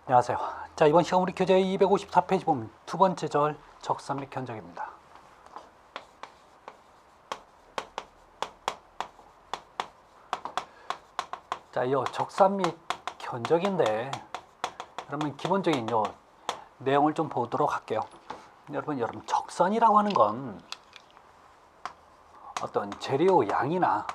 안녕하세요. 자, 이번 시간 우리 교재 254페이지 보면 두 번째 절 적산 및 견적입니다. 자, 이 적산 및 견적인데 여러분 기본적인 요 내용을 좀 보도록 할게요. 여러분 적산이라고 하는 건 어떤 재료 양이나,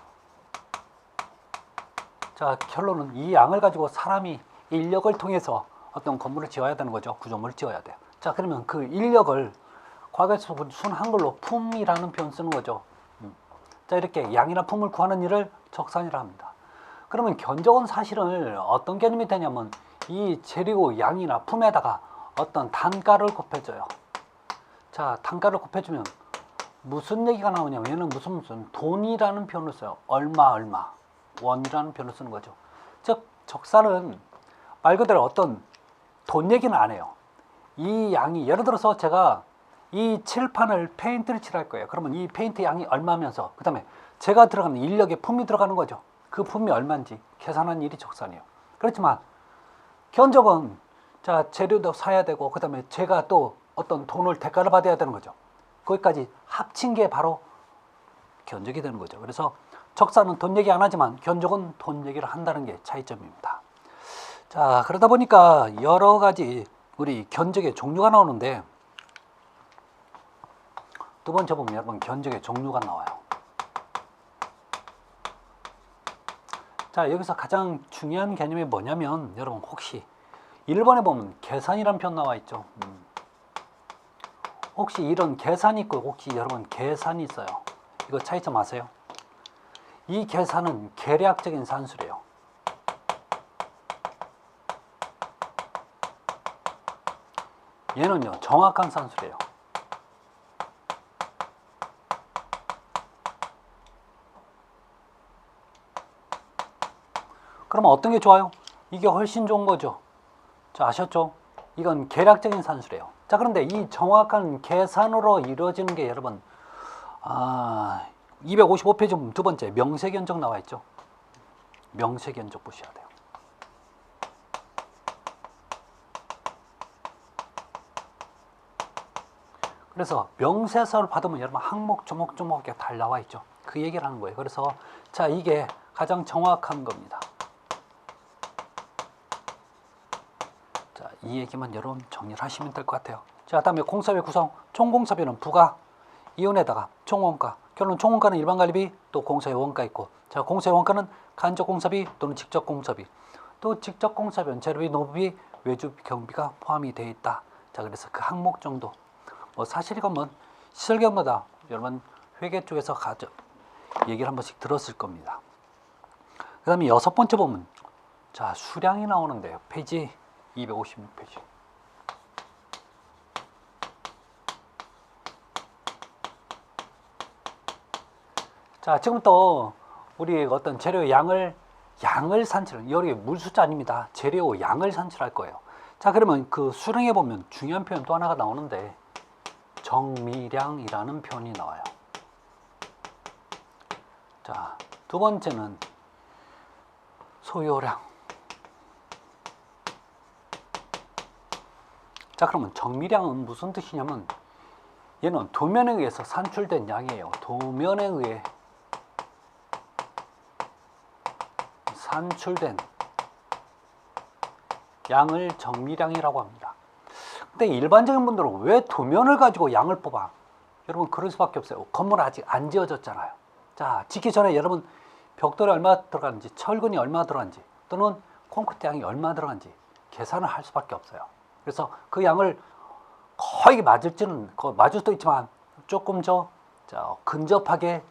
자, 결론은 이 양을 가지고 사람이 인력을 통해서 어떤 건물을 지어야 되는 거죠. 구조물을 지어야 돼요. 자, 그러면 그 인력을 과거에서 순 한글로 품이라는 표현 쓰는 거죠. 자, 이렇게 양이나 품을 구하는 일을 적산이라 합니다. 그러면 견적은 사실은 어떤 개념이 되냐면 이 재료 양이나 품에다가 어떤 단가를 곱해줘요. 자, 단가를 곱해주면 무슨 얘기가 나오냐면 얘는 무슨 돈이라는 표현을 써요. 얼마 원이라는 표현을 쓰는 거죠. 즉 적산은 말 그대로 어떤 돈 얘기는 안 해요. 이 양이, 예를 들어서 제가 이 칠판을 페인트를 칠할 거예요. 그러면 이 페인트 양이 얼마면서 그 다음에 제가 들어가는 인력의 품이 들어가는 거죠. 그 품이 얼마인지 계산하는 일이 적산이에요. 그렇지만 견적은, 자, 재료도 사야 되고 그 다음에 제가 또 어떤 돈을 대가를 받아야 되는 거죠. 거기까지 합친 게 바로 견적이 되는 거죠. 그래서 적산은 돈 얘기 안 하지만 견적은 돈 얘기를 한다는 게 차이점입니다. 자, 그러다 보니까 여러 가지 우리 견적의 종류가 나오는데, 두 번째 보면 여러분 견적의 종류가 나와요. 자, 여기서 가장 중요한 개념이 뭐냐면 여러분 혹시 1번에 보면 계산이라는 표현 나와 있죠. 혹시 이런 계산이 있고 혹시 여러분 계산이 있어요. 이거 차이점 아세요? 이 계산은 계략적인 산술이에요. 얘는요 정확한 산술이에요. 그러면 어떤 게 좋아요? 이게 훨씬 좋은 거죠. 자, 아셨죠? 이건 계략적인 산술이에요. 자, 그런데 이 정확한 계산으로 이루어지는 게 여러분 255페이지 두 번째 명세견적 나와 있죠. 명세견적 보셔야 돼요. 그래서 명세서를 받으면 여러분 항목 조목조목 다 나와 있죠. 그 얘기를 하는 거예요. 그래서 자, 이게 가장 정확한 겁니다. 자, 이 얘기만 여러분 정리를 하시면 될 것 같아요. 자, 다음에 공사비 구성. 총공사비는 부가, 이윤에다가 총원가. 결론 총원가는 일반관리비, 또 공사비 원가 있고, 자, 공사비 원가는 간접공사비 또는 직접공사비, 또 직접공사비는 재료비, 노무비, 외주비, 경비가 포함이 되어 있다. 자, 그래서 그 항목 정도. 사실 이건 시설경마다 여러분 회계 쪽에서 얘기를 한 번씩 들었을 겁니다. 그 다음에 여섯 번째 보면 자, 수량이 나오는데요. 페이지 256페이지. 자, 지금부터 우리 어떤 재료 양을 산출, 여기 물숫자 아닙니다. 재료 양을 산출할 거예요. 자, 그러면 그 수량에 보면 중요한 표현 또 하나가 나오는데 정미량이라는 표현이 나와요. 자, 두 번째는 소요량. 자, 그러면 정미량은 무슨 뜻이냐면 얘는 도면에 의해서 산출된 양이에요. 도면에 의해 산출된 양을 정미량이라고 합니다. 근데 일반적인 분들은 왜 도면을 가지고 양을 뽑아? 여러분 그럴 수밖에 없어요. 건물 아직 안 지어졌잖아요. 자, 짓기 전에 여러분 벽돌이 얼마 들어가는지, 철근이 얼마 들어가는지, 또는 콘크리트 양이 얼마 들어가는지 계산을 할 수밖에 없어요. 그래서 그 양을 거의 맞을 수도 있지만 조금 근접하게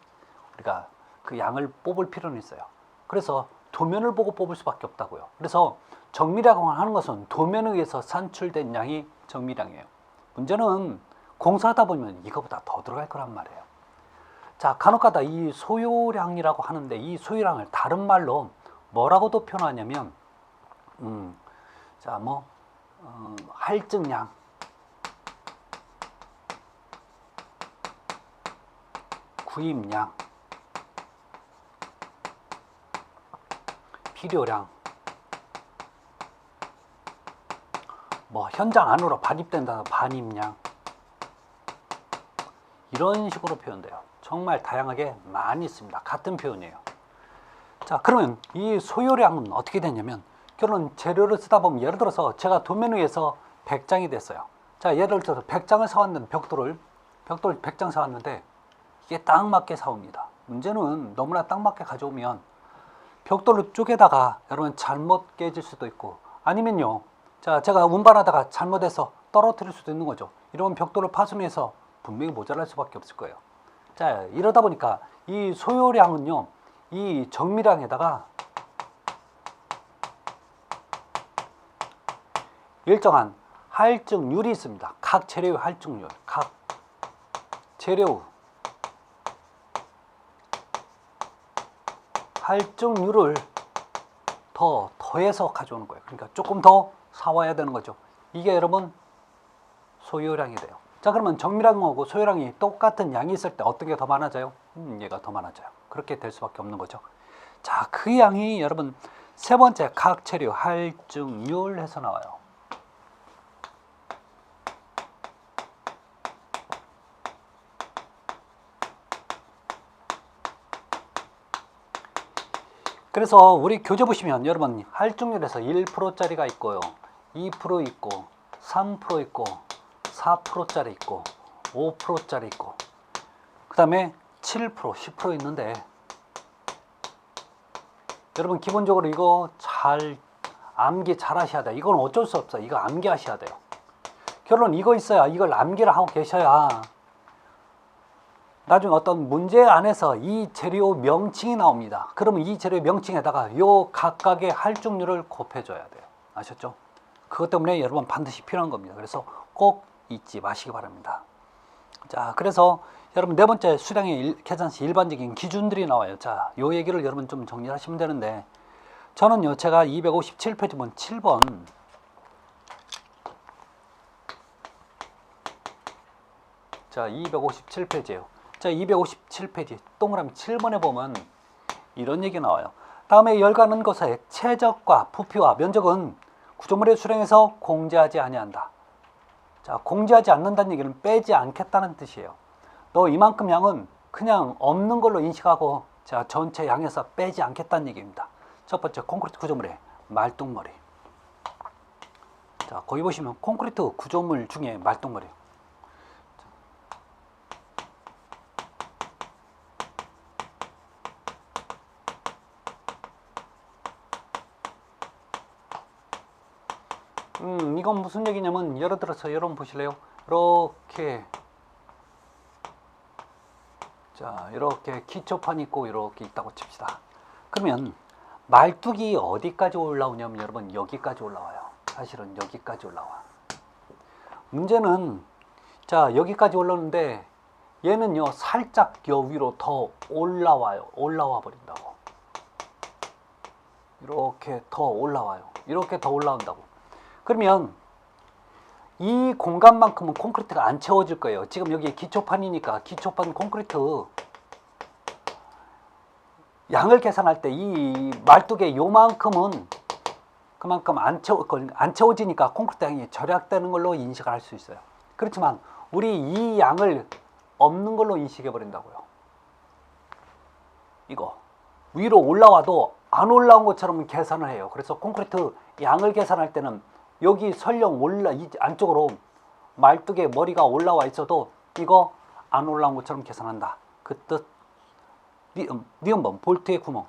우리가 그 양을 뽑을 필요는 있어요. 그래서 도면을 보고 뽑을 수밖에 없다고요. 그래서 정미량을 하는 것은 도면에 의해서 산출된 양이 정미량이에요. 문제는 공사하다 보면 이거보다 더 들어갈 거란 말이에요. 자, 간혹가다 이 소요량이라고 하는데 이 소요량을 다른 말로 뭐라고도 표현하냐면 할증량, 구입량, 필요량, 뭐 현장 안으로 반입된다, 반입량, 이런 식으로 표현돼요. 정말 다양하게 많이 있습니다. 같은 표현이에요. 자, 그러면 이 소요량은 어떻게 되냐면, 결론 재료를 쓰다 보면, 예를 들어서 제가 도면 위에서 100장이 됐어요. 자, 예를 들어서 100장을 사왔는데, 벽돌 100장 사왔는데 이게 딱 맞게 사옵니다. 문제는 너무나 딱 맞게 가져오면 벽돌을 쪼개다가 여러분 잘못 깨질 수도 있고, 아니면요, 자, 제가 운반하다가 잘못해서 떨어뜨릴 수도 있는 거죠. 이러면 벽돌을 파손해서 분명히 모자랄 수밖에 없을 거예요. 자, 이러다 보니까 이 소요량은요, 이 정밀량에다가 일정한 할증률이 있습니다. 각 재료의 할증률, 각 재료 할증률을 더해서 가져오는 거예요. 그러니까 조금 더 사와야 되는 거죠. 이게 여러분 소요량이 돼요. 자, 그러면 정밀량하고 소요량이 똑같은 양이 있을 때 어떤 게 더 많아져요? 얘가 더 많아져요. 그렇게 될 수밖에 없는 거죠. 자, 그 양이 여러분 세 번째 각 재료 할증률 해서 나와요. 그래서 우리 교재 보시면 여러분 할증률에서 1%짜리가 있고요, 2% 있고, 3% 있고, 4%짜리 있고, 5%짜리 있고, 그 다음에 7%, 10% 있는데, 여러분 기본적으로 이거 잘 암기 잘 하셔야 돼요. 이건 어쩔 수 없어요. 이거 암기하셔야 돼요. 결론 이거 있어야, 이걸 암기를 하고 계셔야 나중에 어떤 문제 안에서 이 재료 명칭이 나옵니다. 그러면 이 재료 명칭에다가 요 각각의 할증률을 곱해줘야 돼요. 아셨죠? 그것 때문에 여러분 반드시 필요한 겁니다. 그래서 꼭 잊지 마시기 바랍니다. 자, 그래서 여러분 네 번째 수량의 계산시 일반적인 기준들이 나와요. 자, 요 얘기를 여러분 좀 정리하시면 되는데, 저는요, 제가 257페이지 본 7번, 자, 257페이지예요. 자, 257페이지 동그라미 7번에 보면 이런 얘기 나와요. 다음에 열가는 것의 최적과 부피와 면적은 구조물의 수량에서 공제하지 아니한다. 자, 공제하지 않는다는 얘기는 빼지 않겠다는 뜻이에요. 너 이만큼 양은 그냥 없는 걸로 인식하고, 자, 전체 양에서 빼지 않겠다는 얘기입니다. 첫 번째 콘크리트 구조물의 말뚝머리. 자, 거기 보시면 콘크리트 구조물 중에 말뚝머리. 이건 무슨 얘기냐면, 예를 들어서 여러분 보실래요? 이렇게, 자, 이렇게 기초판이 있고 이렇게 있다고 칩시다. 그러면 말뚝이 어디까지 올라오냐면 여러분 여기까지 올라와요. 사실은 여기까지 올라와. 문제는, 자, 여기까지 올라오는데 얘는요 살짝 여 위로 더 올라와요. 올라와 버린다고. 이렇게 더 올라와요. 이렇게 더 올라온다고. 그러면 이 공간만큼은 콘크리트가 안 채워질 거예요. 지금 여기 기초판이니까 기초판 콘크리트 양을 계산할 때 이 말뚝의 요만큼은 그만큼 안 채워지니까 콘크리트 양이 절약되는 걸로 인식을 할 수 있어요. 그렇지만 우리 이 양을 없는 걸로 인식해 버린다고요. 이거 위로 올라와도 안 올라온 것처럼 계산을 해요. 그래서 콘크리트 양을 계산할 때는 여기 설령 이 안쪽으로 말뚝의 머리가 올라와 있어도 이거 안 올라온 것처럼 계산한다. 그 뜻. 니은번 볼트의 구멍.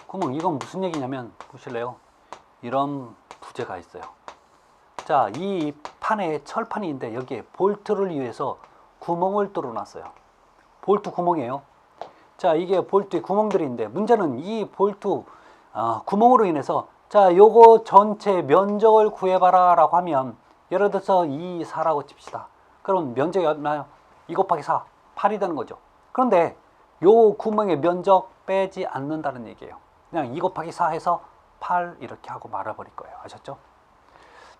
구멍, 이건 무슨 얘기냐면 보실래요? 이런 부재가 있어요. 자, 이 판에 철판이 있는데 여기에 볼트를 위해서 구멍을 뚫어놨어요. 볼트 구멍이에요. 자, 이게 볼트의 구멍들이 있는데, 문제는 이 볼트 구멍으로 인해서, 자, 요거 전체 면적을 구해봐라 라고 하면, 예를 들어서 2, 4라고 칩시다. 그럼 면적이 얼마요? 2 곱하기 4, 8이 되는 거죠. 그런데 요 구멍의 면적 빼지 않는다는 얘기예요. 그냥 2 곱하기 4 해서 8 이렇게 하고 말아버릴 거예요. 아셨죠?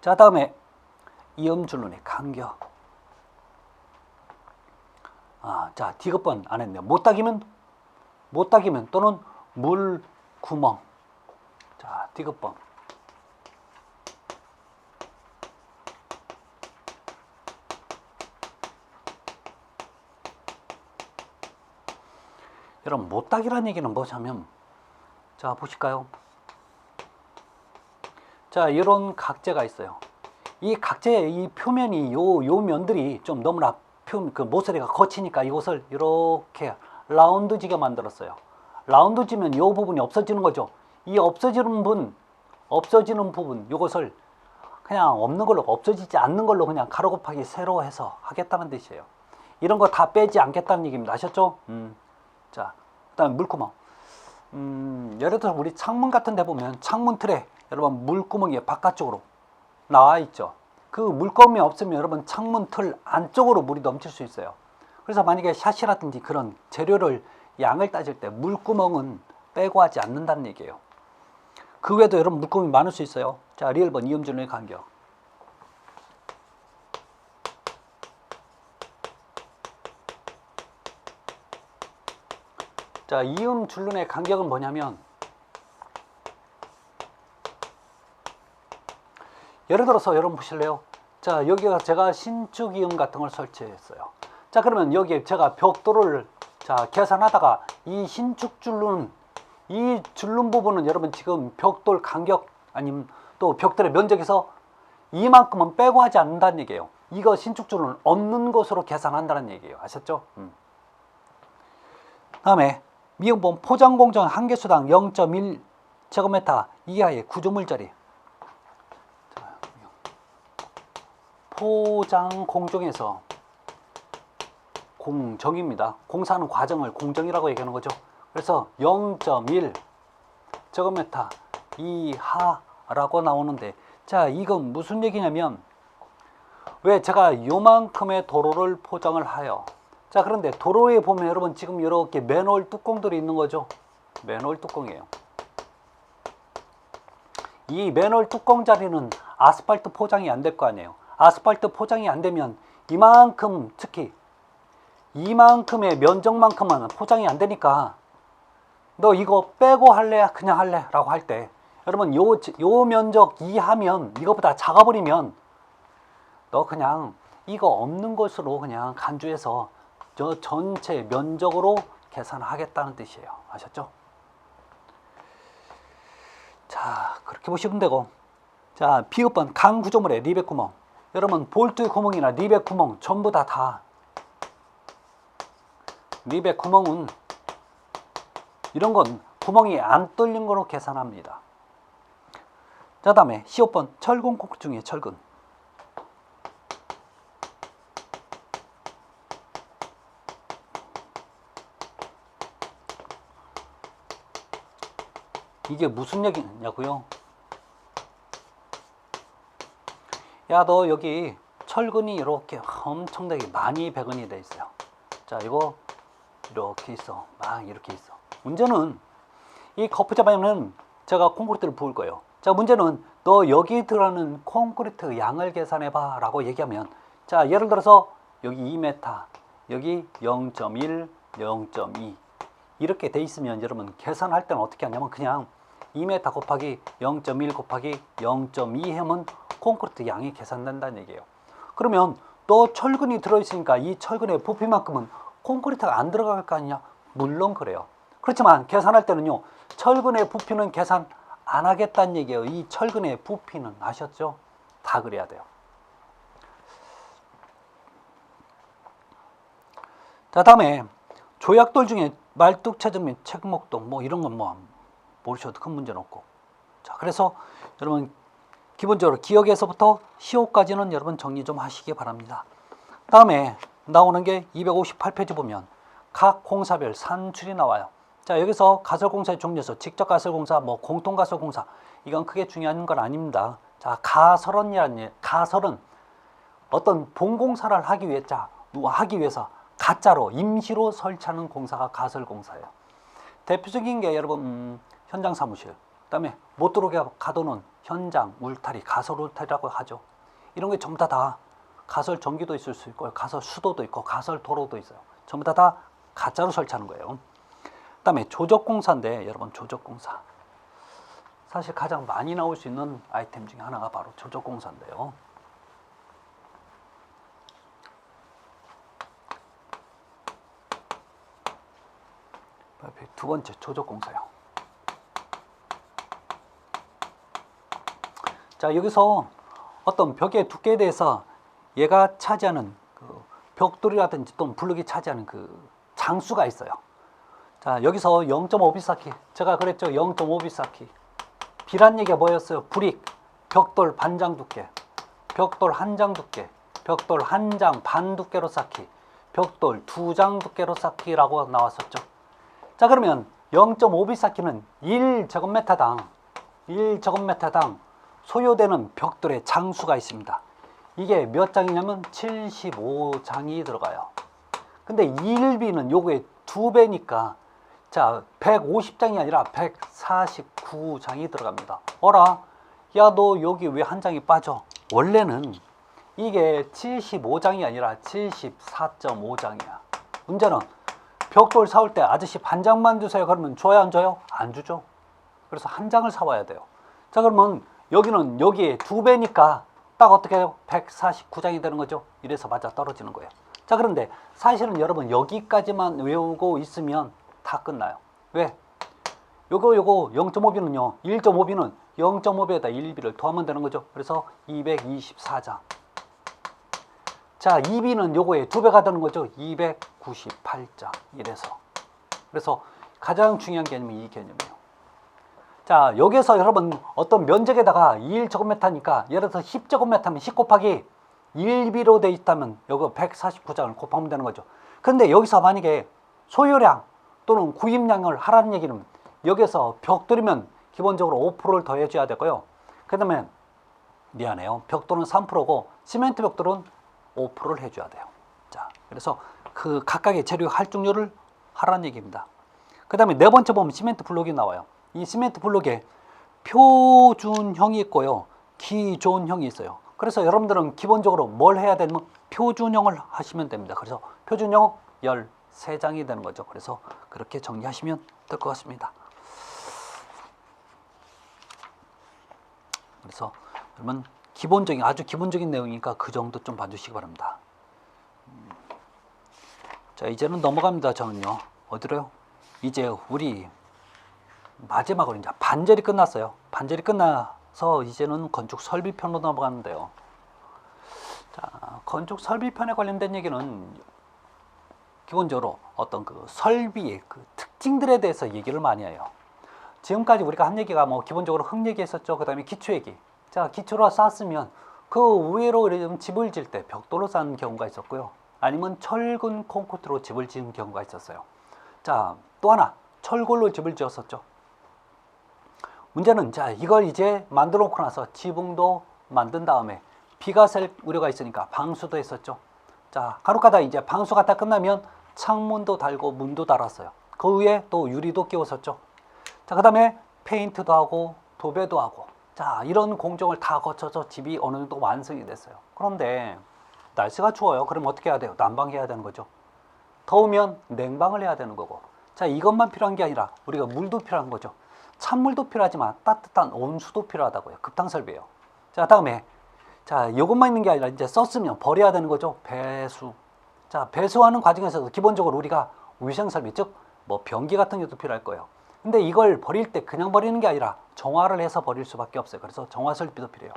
자, 다음에 이음줄눈의 간격. 자, 디귿번 안 했네요. 못 따기면 또는 물 구멍. 자, 디귿번. 여러분, 못닥이라는 얘기는 뭐냐면, 자, 보실까요? 자, 이런 각재가 있어요. 이 각재의 이 표면이 요 면들이 좀 너무나 그 모서리가 거치니까 이것을 이렇게 라운드지게 만들었어요. 라운드지면 이 부분이 없어지는 거죠. 이 없어지는 부분, 이것을 그냥 없는 걸로, 없어지지 않는 걸로 그냥 가로 곱하기 세로 해서 하겠다는 뜻이에요. 이런 거 다 빼지 않겠다는 얘기입니다. 아셨죠? 자, 그다음에 물구멍. 예를 들어서 우리 창문 같은 데 보면 창문 틀에 여러분 물구멍이 바깥쪽으로 나와 있죠. 그 물구멍이 없으면 여러분 창문 틀 안쪽으로 물이 넘칠 수 있어요. 그래서 만약에 샷이라든지 그런 재료를 양을 따질 때 물구멍은 빼고 하지 않는다는 얘기예요. 그 외에도 여러분 물구멍이 많을 수 있어요. 자, 리을번 이음줄눈의 간격. 자, 이음줄눈의 간격은 뭐냐면, 예를 들어서 여러분 보실래요? 자, 여기가 제가 신축 이음 같은 걸 설치했어요. 자, 그러면 여기에 제가 벽돌을 자 계산하다가 이 신축 줄눈, 이 줄눈 부분은 여러분 지금 벽돌 간격 아니면 또 벽돌의 면적에서 이만큼은 빼고 하지 않는다는 얘기예요. 이거 신축 줄눈 없는 것으로 계산한다는 얘기예요. 아셨죠? 다음에 미음본 포장 공정 한 개수당 0.1 제곱미터 이하의 구조물자리. 포장 공정에서 공정입니다. 공사하는 과정을 공정이라고 얘기하는 거죠. 그래서 0.1 제곱미터 이하라고 나오는데, 자, 이건 무슨 얘기냐면, 왜 제가 요만큼의 도로를 포장을 하여, 자, 그런데 도로에 보면 여러분 지금 이렇게 맨홀 뚜껑들이 있는 거죠. 맨홀 뚜껑이에요. 이 맨홀 뚜껑 자리는 아스팔트 포장이 안 될 거 아니에요. 아스팔트 포장이 안 되면 이만큼, 특히 이만큼의 면적만큼은 포장이 안 되니까 너 이거 빼고 할래? 그냥 할래? 라고 할 때, 여러분 요 면적 이하면, 이거보다 작아버리면 너 그냥 이거 없는 것으로 그냥 간주해서 저 전체 면적으로 계산하겠다는 뜻이에요. 아셨죠? 자, 그렇게 보시면 되고, 자, 비읍번 강 구조물의 리벳 구멍. 여러분 볼트 구멍이나 리벳 구멍 전부 다 리벳 구멍은 이런 건 구멍이 안 뚫린 거로 계산합니다. 자, 다음에 15번 철근 콘크리트 중에 철근. 이게 무슨 얘기냐고요? 야, 너 여기 철근이 이렇게 엄청나게 많이 배근이 돼 있어요. 자, 이거 이렇게 있어. 막 이렇게 있어. 문제는 이 거푸잡아는 제가 콘크리트를 부을 거예요. 자, 문제는 너 여기 들어가는 콘크리트 양을 계산해봐 라고 얘기하면, 자, 예를 들어서 여기 2m, 여기 0.1, 0.2 이렇게 돼 있으면 여러분 계산할 때는 어떻게 하냐면 그냥 2m 곱하기 0.1 곱하기 0.2 하면 콘크리트 양이 계산된다는 얘기예요. 그러면 또 철근이 들어있으니까 이 철근의 부피만큼은 콘크리트가 안 들어갈 거 아니냐? 물론 그래요. 그렇지만 계산할 때는요, 철근의 부피는 계산 안 하겠다는 얘기예요. 이 철근의 부피는. 아셨죠? 다 그래야 돼요. 자, 다음에 조약돌 중에 말뚝체전 및 책목동 뭐 이런 건 뭐 모르셔도 큰 문제는 없고. 자, 그래서 여러분 기본적으로 기억에서부터 시호까지는 여러분 정리 좀 하시기 바랍니다. 다음에 나오는 게 258페이지 보면 각 공사별 산출이 나와요. 자, 여기서 가설공사의 종류에서 직접 가설공사, 뭐 공통가설공사, 이건 크게 중요한 건 아닙니다. 자, 가설은 어떤 본공사를 하기 위해서 가짜로 임시로 설치하는 공사가 가설공사예요. 대표적인 게 여러분 현장 사무실, 그다음에 못 들어오게 가둬놓은 현장 울타리, 가설 울타리라고 하죠. 이런 게 전부 다 가설 전기도 있을 수 있고 가설 수도도 있고 가설 도로도 있어요. 전부 다 가짜로 설치하는 거예요. 그다음에 조적공사인데 여러분 조적공사. 사실 가장 많이 나올 수 있는 아이템 중에 하나가 바로 조적공사인데요. 두 번째 조적공사요. 자, 여기서 어떤 벽의 두께에 대해서 얘가 차지하는 그 벽돌이라든지 또는 블록이 차지하는 그 장수가 있어요. 자, 여기서 0.5비사키, 제가 그랬죠. 0.5비사키. B란 얘기가 뭐였어요? 브릭, 벽돌 반장 두께, 벽돌 한 장 두께, 벽돌 한 장 반 두께로 쌓기, 벽돌 2장 두께로 쌓기라고 나왔었죠. 자, 그러면 0.5비사키는 1제곱미터당 소요되는 벽돌의 장수가 있습니다. 이게 몇 장이냐면 75장이 들어가요. 근데 1B는 요거의 2배니까 자, 150장이 아니라 149장이 들어갑니다. 어라? 야, 너 여기 왜 한 장이 빠져? 원래는 이게 75장이 아니라 74.5장이야. 문제는 벽돌 사올 때 아저씨 반 장만 주세요. 그러면 줘야 안 줘요? 안 주죠. 그래서 한 장을 사와야 돼요. 자, 그러면 여기는 여기에 2배니까 딱 어떻게 해요? 149장이 되는 거죠. 이래서 맞아 떨어지는 거예요. 자, 그런데 사실은 여러분 여기까지만 외우고 있으면 다 끝나요. 왜? 요거 0.5B는요. 1.5B는 0.5B에다 1B를 더하면 되는 거죠. 그래서 224장. 자, 2B는 요거에 2배가 되는 거죠. 298장. 이래서. 그래서 가장 중요한 개념이 이 개념이에요. 자, 여기서 여러분 어떤 면적에다가 1제곱미터니까 예를 들어서 10제곱미터면 10 곱하기 1B로 돼 있다면 여기 149장을 곱하면 되는 거죠. 그런데 여기서 만약에 소요량 또는 구입량을 하라는 얘기는 여기서 벽돌이면 기본적으로 5%를 더해줘야 되고요. 그 다음에 미안해요. 벽돌은 3%고 시멘트 벽돌은 5%를 해줘야 돼요. 자, 그래서 그 각각의 재료 할증률을 하라는 얘기입니다. 그 다음에 네 번째 보면 시멘트 블록이 나와요. 이 시멘트 블록에 표준형이 있고요. 기존형이 있어요. 그래서 여러분들은 기본적으로 뭘 해야 되냐면 표준형을 하시면 됩니다. 그래서 표준형 13장이 되는 거죠. 그래서 그렇게 정리하시면 될 것 같습니다. 그래서 여러분 기본적인 아주 기본적인 내용이니까 그 정도 좀 봐주시기 바랍니다. 자, 이제는 넘어갑니다. 저는요. 어디로요? 이제 우리 마지막으로 이제 반절이 끝났어요. 반절이 끝나서 이제는 건축 설비편으로 넘어가는데요. 자, 건축 설비편에 관련된 얘기는 기본적으로 어떤 그 설비의 그 특징들에 대해서 얘기를 많이 해요. 지금까지 우리가 한 얘기가 뭐 기본적으로 흙 얘기했었죠. 그 다음에 기초 얘기. 자, 기초로 쌓았으면 그 위로 집을 지을 때 벽돌로 쌓는 경우가 있었고요. 아니면 철근 콘크리트로 집을 지은 경우가 있었어요. 자, 또 하나 철골로 집을 지었었죠. 문제는 자, 이걸 이제 만들어 놓고 나서 지붕도 만든 다음에 비가 셀 우려가 있으니까 방수도 했었죠. 자, 간혹가다 이제 방수가 다 끝나면 창문도 달고 문도 달았어요. 그 위에 또 유리도 끼웠었죠. 자, 그 다음에 페인트도 하고 도배도 하고 자, 이런 공정을 다 거쳐서 집이 어느 정도 완성이 됐어요. 그런데 날씨가 추워요. 그럼 어떻게 해야 돼요? 난방해야 되는 거죠. 더우면 냉방을 해야 되는 거고. 자, 이것만 필요한 게 아니라 우리가 물도 필요한 거죠. 찬물도 필요하지만 따뜻한 온수도 필요하다고요. 급탕 설비예요. 자, 다음에 자, 이것만 있는 게 아니라 이제 썼으면 버려야 되는 거죠. 배수. 자, 배수하는 과정에서도 기본적으로 우리가 위생 설비, 즉 뭐 변기 같은 것도 필요할 거예요. 근데 이걸 버릴 때 그냥 버리는 게 아니라 정화를 해서 버릴 수밖에 없어요. 그래서 정화 설비도 필요해요.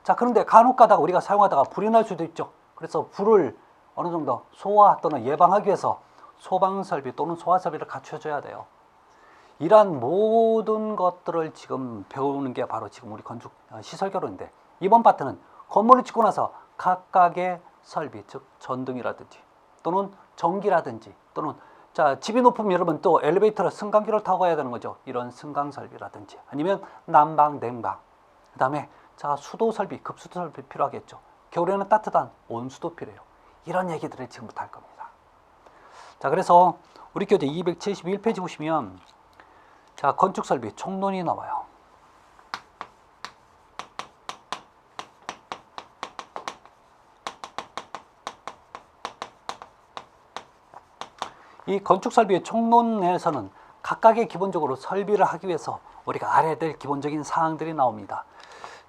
자, 그런데 간혹 가다가 우리가 사용하다가 불이 날 수도 있죠. 그래서 불을 어느 정도 소화 또는 예방하기 위해서 소방 설비 또는 소화 설비를 갖춰줘야 돼요. 이러한 모든 것들을 지금 배우는 게 바로 지금 우리 건축 시설 교류인데, 이번 파트는 건물을 짓고 나서 각각의 설비, 즉 전등이라든지 또는 전기라든지 또는 자, 집이 높으면 여러분 또 엘리베이터로 승강기를 타고 가야 되는 거죠. 이런 승강 설비라든지 아니면 난방, 냉방, 그 다음에 자, 수도 설비, 급수도 설비 필요하겠죠. 겨울에는 따뜻한 온수도 필요해요. 이런 얘기들을 지금부터 할 겁니다. 자, 그래서 우리 교재 271페이지 보시면 자, 건축 설비 총론이 나와요. 이 건축 설비의 총론에서는 각각의 기본적으로 설비를 하기 위해서 우리가 알아야 될 기본적인 사항들이 나옵니다.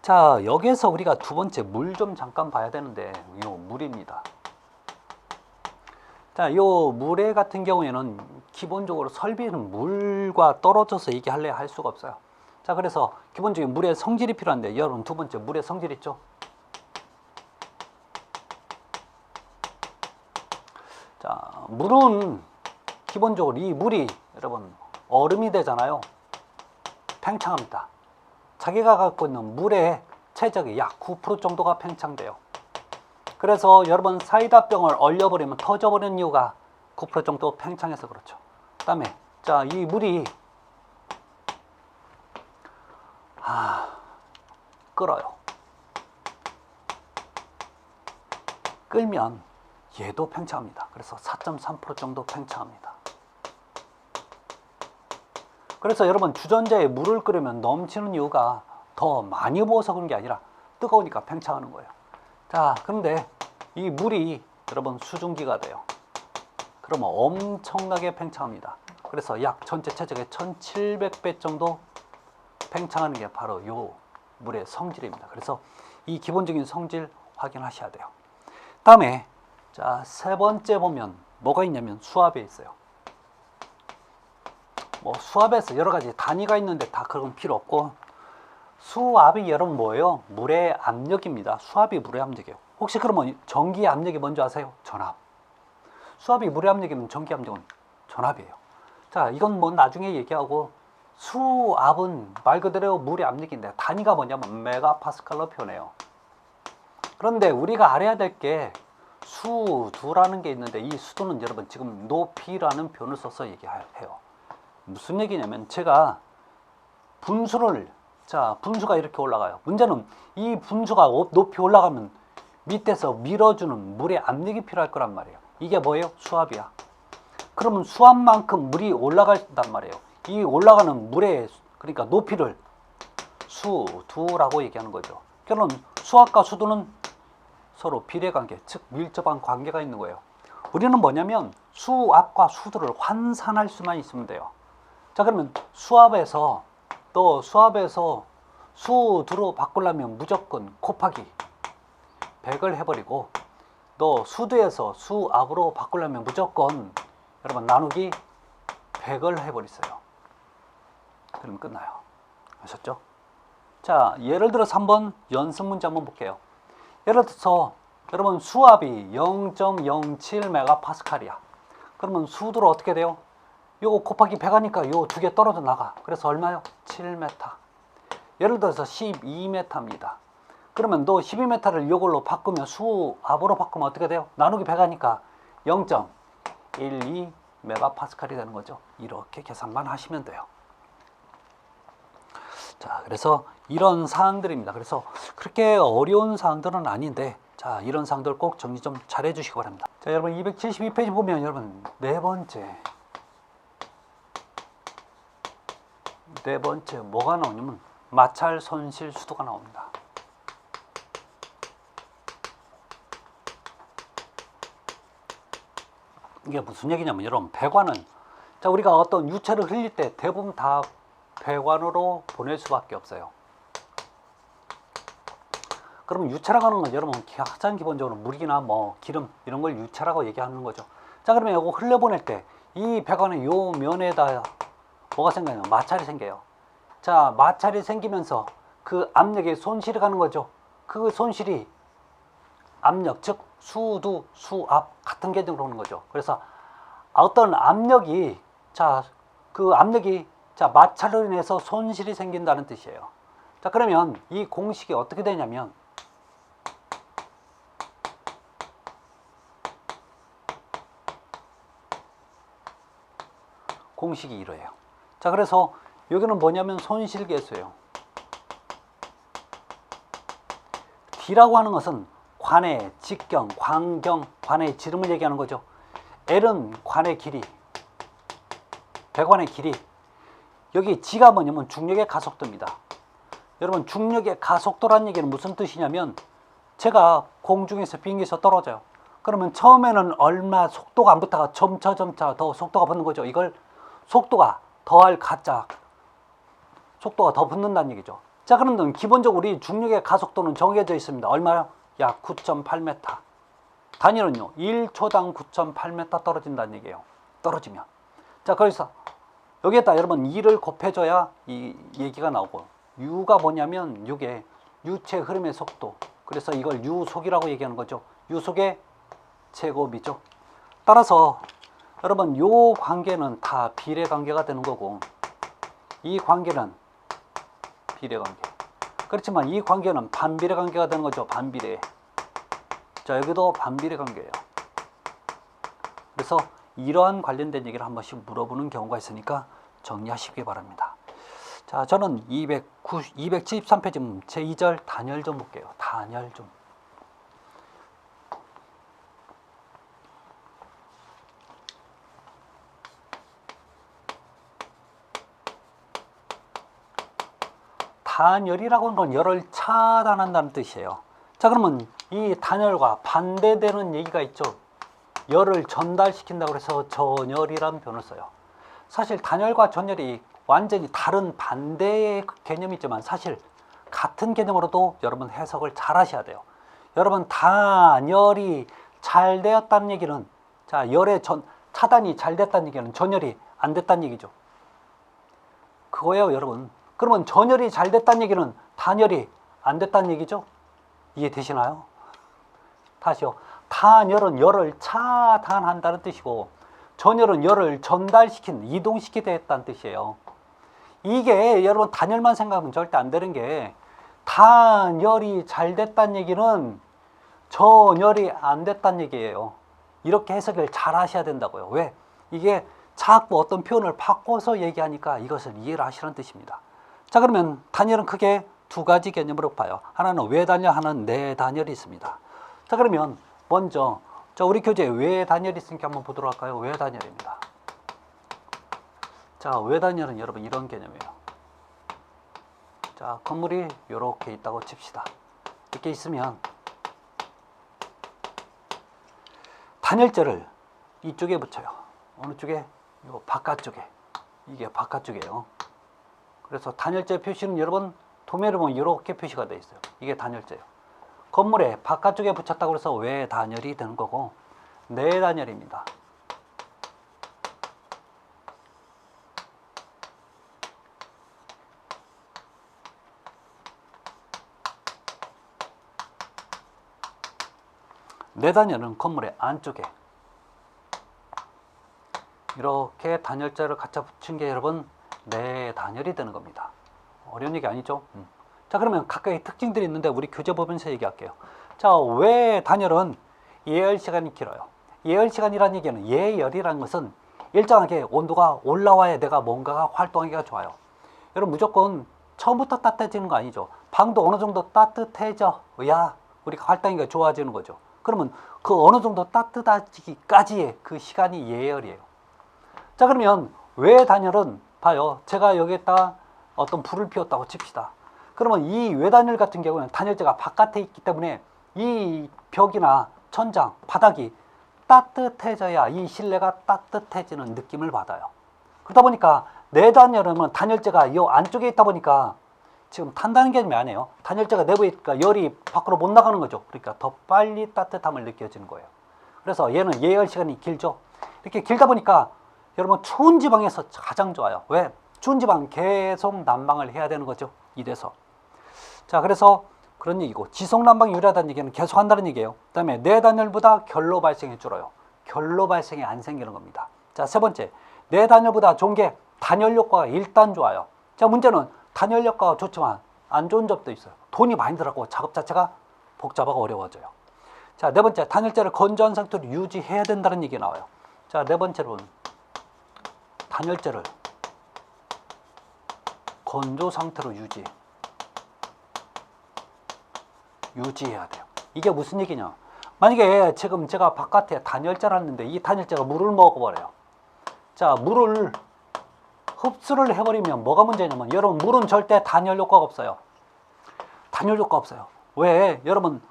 자, 여기에서 우리가 두 번째 물 좀 잠깐 봐야 되는데, 요 물입니다. 자, 요 물에 같은 경우에는 기본적으로 설비는 물과 떨어져서 얘기할래 할 수가 없어요. 자, 그래서 기본적인 물의 성질이 필요한데, 여러분 두 번째 물의 성질 있죠? 자, 물은 기본적으로 이 물이 여러분 얼음이 되잖아요. 팽창합니다. 자기가 갖고 있는 물의 최적의 약 9% 정도가 팽창돼요. 그래서 여러분 사이다병을 얼려버리면 터져버리는 이유가 9% 정도 팽창해서 그렇죠. 그 다음에 자, 이 물이 끓어요. 끓면 얘도 팽창합니다. 그래서 4.3% 정도 팽창합니다. 그래서 여러분 주전자에 물을 끓이면 넘치는 이유가 더 많이 부어서 그런 게 아니라 뜨거우니까 팽창하는 거예요. 자, 그런데 이 물이 여러분 수증기가 돼요. 그러면 엄청나게 팽창합니다. 그래서 약 전체 체적의 1700배 정도 팽창하는 게 바로 요 물의 성질입니다. 그래서 이 기본적인 성질 확인하셔야 돼요. 다음에 자, 세 번째 보면 뭐가 있냐면 수압에 있어요. 뭐 수압에서 여러 가지 단위가 있는데 다 그건 필요 없고, 수압이 여러분 뭐예요? 물의 압력입니다. 수압이 물의 압력이에요. 혹시 그러면 전기의 압력이 뭔지 아세요? 전압. 수압이 물의 압력이면 전기 압력은 전압이에요. 자, 이건 뭐 나중에 얘기하고, 수압은 말 그대로 물의 압력인데 단위가 뭐냐면 메가파스칼로 표현해요. 그런데 우리가 알아야 될 게 수두라는 게 있는데, 이 수두는 여러분 지금 높이라는 표현을 써서 얘기해요. 무슨 얘기냐면 제가 분수를, 자, 분수가 이렇게 올라가요. 문제는 이 분수가 높이 올라가면 밑에서 밀어주는 물의 압력이 필요할 거란 말이에요. 이게 뭐예요? 수압이야. 그러면 수압만큼 물이 올라간단 말이에요. 이 올라가는 물의, 그러니까 높이를 수두라고 얘기하는 거죠. 결론 수압과 수두는 서로 비례관계, 즉 밀접한 관계가 있는 거예요. 우리는 뭐냐면 수압과 수두를 환산할 수만 있으면 돼요. 자, 그러면 수압에서 수두로 바꾸려면 무조건 곱하기 100을 해버리고, 또 수두에서 수압으로 바꾸려면 무조건 여러분 나누기 100을 해버리세요. 그러면 끝나요. 아셨죠? 자, 예를 들어서 한번 연습 문제 한번 볼게요. 예를 들어서 여러분 수압이 0.07메가파스칼이야. 그러면 수두로 어떻게 돼요? 요거 곱하기 100 하니까 요 두 개 떨어져 나가. 그래서 얼마요? 7m. 예를 들어서 12m입니다. 그러면 너 12m를 요걸로 바꾸면, 수압으로 바꾸면 어떻게 돼요? 나누기 100 하니까 0.12메가파스칼이 되는 거죠. 이렇게 계산만 하시면 돼요. 자, 그래서 이런 사항들입니다. 그래서 그렇게 어려운 사항들은 아닌데, 자, 이런 사항들 꼭 정리 좀 잘 해주시기 바랍니다. 자, 여러분 272페이지 보면 여러분 네 번째 뭐가 나오냐면 마찰 손실 수도가 나옵니다. 이게 무슨 얘기냐면 여러분 배관은, 자, 우리가 어떤 유체를 흘릴 때 대부분 다 배관으로 보낼 수밖에 없어요. 그러면 유체라고 하는 건 여러분 가장 기본적으로 물이나 뭐 기름 이런 걸 유체라고 얘기하는 거죠. 자, 그러면 이거 흘려보낼 때 이 배관의 요 면에다 뭐가 생겨요? 마찰이 생겨요. 자, 마찰이 생기면서 그 압력에 손실이 가는 거죠. 그 손실이 압력, 즉 수두, 수압 같은 개념으로 오는 거죠. 그래서 어떤 압력이, 자, 그 압력이, 자, 마찰로 인해서 손실이 생긴다는 뜻이에요. 자, 그러면 이 공식이 어떻게 되냐면 공식이 이러해요. 자, 그래서 여기는 뭐냐면 손실계수예요. D라고 하는 것은 관의 직경, 광경, 관의 지름을 얘기하는 거죠. L은 관의 길이, 배관의 길이. 여기 G가 뭐냐면 중력의 가속도입니다. 여러분 중력의 가속도란 얘기는 무슨 뜻이냐면, 제가 공중에서 비행기에서 떨어져요. 그러면 처음에는 얼마 속도가 안 붙다가 점차 더 속도가 붙는 거죠. 이걸 속도가 더할 가짜 속도가 더 붙는다는 얘기죠. 자, 그러면 기본적으로 우리 중력의 가속도는 정해져 있습니다. 얼마요? 약 9.8m. 단위는요, 1초당 9.8m 떨어진다는 얘기예요. 떨어지면. 자, 그래서 여기에다 여러분 2를 곱해줘야 이 얘기가 나오고, u가 뭐냐면 이게 유체 흐름의 속도. 그래서 이걸 유속이라고 얘기하는 거죠. 유속의 제곱이죠. 따라서 여러분 요 관계는 다 비례 관계가 되는 거고, 이 관계는 비례 관계. 그렇지만 이 관계는 반비례 관계가 되는 거죠. 반비례. 자, 여기도 반비례 관계예요. 그래서 이러한 관련된 얘기를 한 번씩 물어보는 경우가 있으니까 정리하시기 바랍니다. 자, 저는 273페이지 제2절 단열 좀 볼게요. 단열 좀. 단열이라고 하는 건 열을 차단한다는 뜻이에요. 자, 그러면 이 단열과 반대되는 얘기가 있죠. 열을 전달시킨다고 해서 전열이라는 표현을 써요. 사실 단열과 전열이 완전히 다른 반대의 개념이지만 사실 같은 개념으로도 여러분 해석을 잘 하셔야 돼요. 여러분 단열이 잘 되었다는 얘기는, 자, 열의 차단이 잘 됐다는 얘기는 전열이 안 됐다는 얘기죠. 그거예요, 여러분. 그러면 전열이 잘 됐다는 얘기는 단열이 안 됐다는 얘기죠. 이해되시나요? 다시요. 단열은 열을 차단한다는 뜻이고, 전열은 열을 전달시킨, 이동시키게 됐다는 뜻이에요. 이게 여러분 단열만 생각하면 절대 안 되는 게, 단열이 잘 됐다는 얘기는 전열이 안 됐다는 얘기예요. 이렇게 해석을 잘 하셔야 된다고요. 왜? 이게 자꾸 어떤 표현을 바꿔서 얘기하니까 이것을 이해를 하시라는 뜻입니다. 자, 그러면 단열은 크게 두 가지 개념으로 봐요. 하나는 외단열, 하나는 내단열이 있습니다. 자, 그러면 먼저 우리 교재에 외단열이 있으니까 한번 보도록 할까요? 외단열입니다. 자, 외단열은 여러분 이런 개념이에요. 자, 건물이 이렇게 있다고 칩시다. 이렇게 있으면 단열재를 이쪽에 붙여요. 어느 쪽에? 요 바깥쪽에. 이게 바깥쪽이에요. 그래서 단열재 표시는 여러분 도면을 보면 이렇게 표시가 되어 있어요. 이게 단열재예요. 건물에 바깥쪽에 붙였다고 해서 외단열이 되는 거고, 내단열입니다. 내단열은 건물의 안쪽에 이렇게 단열재를 갖다 붙인 게 여러분 내단열이 되는 겁니다. 어려운 얘기 아니죠? 자, 그러면 각각의 특징들이 있는데 우리 교재 보면서 얘기할게요. 자, 외단열은 예열 시간이 길어요. 예열 시간이라는 얘기는, 예열이라는 것은 일정하게 온도가 올라와야 내가 뭔가가 활동하기가 좋아요. 여러분 무조건 처음부터 따뜻해지는 거 아니죠. 방도 어느 정도 따뜻해져야 우리가 활동하기가 좋아지는 거죠. 그러면 그 어느 정도 따뜻해지기까지의 그 시간이 예열이에요. 자, 그러면 외단열은 봐요. 제가 여기에다 어떤 불을 피웠다고 칩시다. 그러면 이 외단열 같은 경우는 단열재가 바깥에 있기 때문에 이 벽이나 천장, 바닥이 따뜻해져야 이 실내가 따뜻해지는 느낌을 받아요. 그러다 보니까 내단열은 단열재가 이 안쪽에 있다 보니까 지금 탄다는 개념이 아니에요. 단열재가 내부에 있으니까 열이 밖으로 못 나가는 거죠. 그러니까 더 빨리 따뜻함을 느껴지는 거예요. 그래서 얘는 예열 시간이 길죠. 이렇게 길다 보니까 여러분 추운 지방에서 가장 좋아요. 왜? 추운 지방 계속 난방을 해야 되는 거죠. 이래서. 자, 그래서 그런 얘기고, 지속 난방이 유리하다는 얘기는 계속 한다는 얘기예요. 그 다음에 내단열보다 결로 발생이 줄어요. 결로 발생이 안 생기는 겁니다. 자, 세 번째, 내단열보다 좋은 게 단열 효과가 일단 좋아요. 자, 문제는 단열 효과가 좋지만 안 좋은 점도 있어요. 돈이 많이 들어가고 작업 자체가 복잡하고 어려워져요. 자, 네 번째, 단열재를 건조한 상태로 유지해야 된다는 얘기 나와요. 자, 네 번째로는 단열재를 건조 상태로 유지해야 돼요. 이게 무슨 얘기냐? 만약에 지금 제가 바깥에 단열재를 놨는데 이 단열재가 물을 먹어버려요. 자, 물을 흡수를 해버리면 뭐가 문제냐면, 여러분 물은 절대 단열 효과가 없어요. 단열 효과 없어요. 왜? 여러분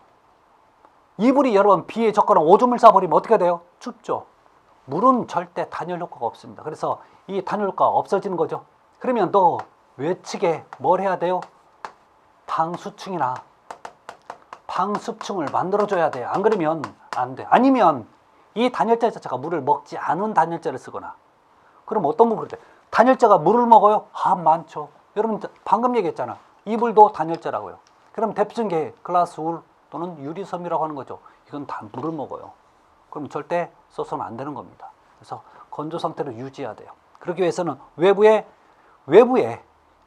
이불이 여러분 비에 젖거나 오줌을 싸버리면 어떻게 돼요? 춥죠. 물은 절대 단열 효과가 없습니다. 그래서 이 단열가 없어지는 거죠. 그러면 너 외측에 뭘 해야 돼요? 방수층이나 방습층을 만들어줘야 돼. 안 그러면 안 돼. 아니면 이 단열재 자체가 물을 먹지 않은 단열재를 쓰거나. 그럼 어떤 물을 돼? 단열재가 물을 먹어요? 아, 많죠. 여러분 방금 얘기했잖아. 이 물도 단열재라고요. 그럼 대표적인 게 글라스울 또는 유리섬이라고 하는 거죠. 이건 다 물을 먹어요. 그럼 절대 써서는 안 되는 겁니다. 그래서 건조 상태를 유지해야 돼요. 그러기 위해서는 외부에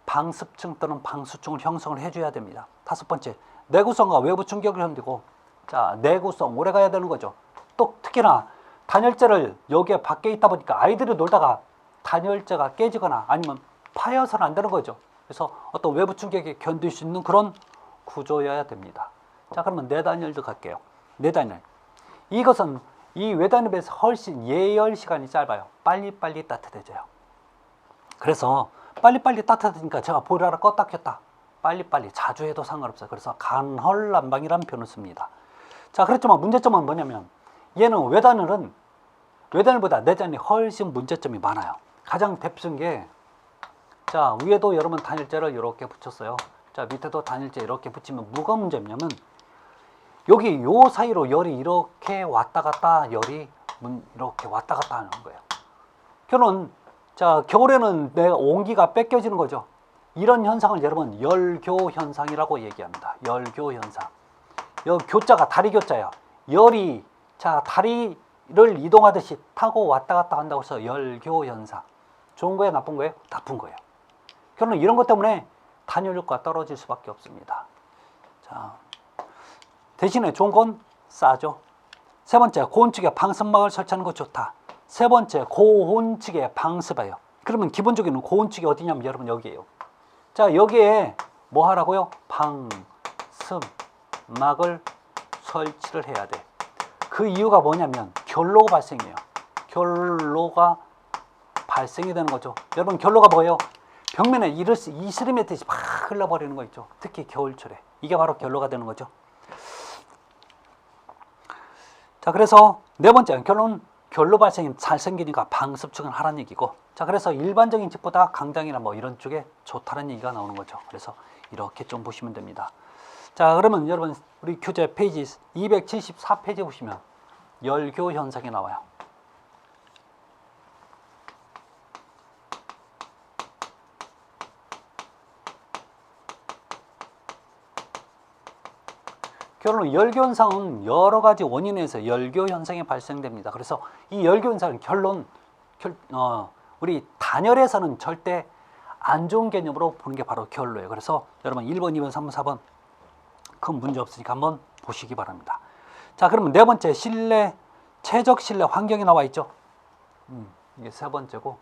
방습층 또는 방수층을 형성을 해줘야 됩니다. 다섯 번째, 내구성과 외부 충격을 견디고, 자, 내구성 오래 가야 되는 거죠. 또 특히나 단열재를 여기에 밖에 있다 보니까 아이들이 놀다가 단열재가 깨지거나 아니면 파여서는 안 되는 거죠. 그래서 어떤 외부 충격에 견딜 수 있는 그런 구조여야 됩니다. 자, 그러면 내단열도 갈게요. 내단열. 이것은 이 외단열에 비해서 훨씬 예열 시간이 짧아요. 빨리빨리 따뜻해져요. 그래서 빨리빨리 따뜻해지니까 제가 보일러를 껐다 켰다 빨리빨리 자주 해도 상관없어요. 그래서 간헐난방이라는 표현을 씁니다. 자, 그렇지만 문제점은 뭐냐면 얘는 외단열보다 내단열이 훨씬 문제점이 많아요. 가장 대표적인 게, 자, 위에도 여러분 단열재를 이렇게 붙였어요. 자, 밑에도 단열재 이렇게 붙이면 뭐가 문제냐면 여기 요 사이로 열이 이렇게 왔다 갔다 이렇게 왔다 갔다 하는 거예요. 결론, 자, 겨울에는 내 온기가 뺏겨지는 거죠. 이런 현상을 여러분 열교 현상이라고 얘기합니다. 열교 현상. 여기 교자가 다리 교자예요. 열이, 자, 다리를 이동하듯이 타고 왔다 갔다 한다고 해서 열교 현상. 좋은 거예요, 나쁜 거예요? 나쁜 거예요. 결론 이런 것 때문에 단열 효과가 떨어질 수밖에 없습니다. 자, 대신에 좋은 건 싸죠. 세 번째, 고온측에 방습막을 설치하는 거 좋다. 세 번째, 고온측에 방습해요. 그러면 기본적인 고온측이 어디냐면 여러분 여기에요. 자, 여기에 뭐 하라고요? 방습막을 설치를 해야 돼. 그 이유가 뭐냐면 결로가 발생해요. 결로가 발생이 되는 거죠. 여러분 결로가 뭐예요? 벽면에 이슬이 맺듯이 막 흘러버리는 거 있죠. 특히 겨울철에. 이게 바로 결로가 되는 거죠. 자, 그래서 네 번째, 결로 발생이 잘 생기니까 방습층은 하라는 얘기고, 자, 그래서 일반적인 집보다 강당이나 뭐 이런 쪽에 좋다는 얘기가 나오는 거죠. 그래서 이렇게 좀 보시면 됩니다. 자, 그러면 여러분 우리 교재 페이지 274페이지 보시면 열교 현상이 나와요. 결론 열교 현상은 여러 가지 원인에서 열교 현상이 발생됩니다. 그래서 이 열교 현상은 우리 단열에서는 절대 안 좋은 개념으로 보는 게 바로 결로예요. 그래서 여러분 1번, 2번, 3번, 4번 큰 문제 없으니까 한번 보시기 바랍니다. 자, 그러면 네 번째, 실내, 최적 실내 환경이 나와 있죠. 이게 세 번째고,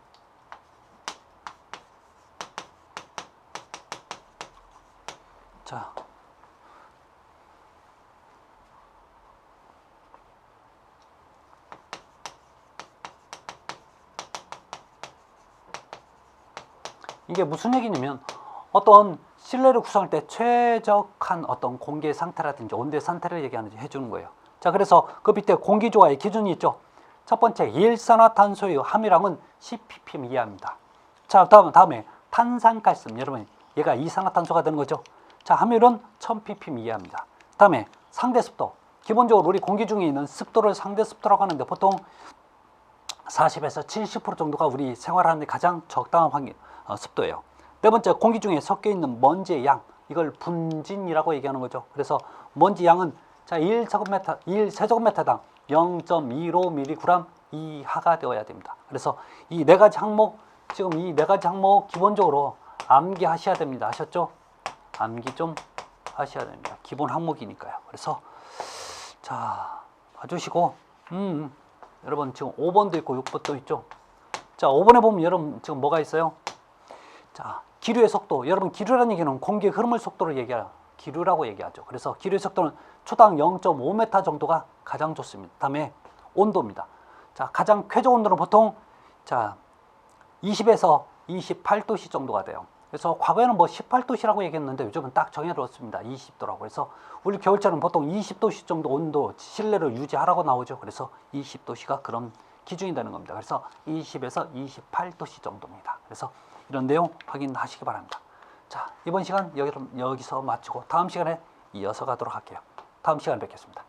자, 이게 무슨 얘기냐면 어떤 실내를 구성할 때 최적한 어떤 공기의 상태라든지 온도의 상태를 해주는 거예요. 자, 그래서 그 밑에 공기 조화의 기준이 있죠. 첫 번째, 일산화탄소의 함유량은 10ppm 이하입니다. 자, 다음에 탄산가스, 여러분 얘가 이산화탄소가 되는 거죠. 자, 함유는 1000ppm 이하입니다. 다음에 상대 습도, 기본적으로 우리 공기 중에 있는 습도를 상대 습도라고 하는데 보통 40에서 70% 정도가 우리 생활하는 데 가장 적당한 습도예요. 네 번째, 공기 중에 섞여 있는 먼지의 양, 이걸 분진이라고 얘기하는 거죠. 그래서 먼지 양은 자 1세제곱미터당 0.15mg 이하가 되어야 됩니다. 그래서 이 네 가지 항목, 지금 이 네 가지 항목 기본적으로 암기하셔야 됩니다. 아셨죠? 암기 좀 하셔야 됩니다. 기본 항목이니까요. 그래서 자, 봐주시고 여러분 지금 5번도 있고 6번도 있죠. 자, 5번에 보면 여러분 지금 뭐가 있어요? 자, 기류의 속도. 여러분 기류라는 얘기는 공기의 흐름의 속도를 기류라고 얘기하죠. 그래서 기류의 속도는 초당 0.5m 정도가 가장 좋습니다. 다음에 온도입니다. 자, 가장 쾌적 온도는 보통 자 20에서 28도씨 정도가 돼요. 그래서 과거에는 뭐 18도씨라고 얘기했는데 요즘은 딱 정해놓습니다. 20도라고. 그래서 우리 겨울철은 보통 20도씨 정도 온도 실내를 유지하라고 나오죠. 그래서 20도씨가 그런 기준이 되는 겁니다. 그래서 20에서 28도씨 정도입니다. 그래서 이런 내용 확인하시기 바랍니다. 자, 이번 시간 여기서 마치고 다음 시간에 이어서 가도록 할게요. 다음 시간에 뵙겠습니다.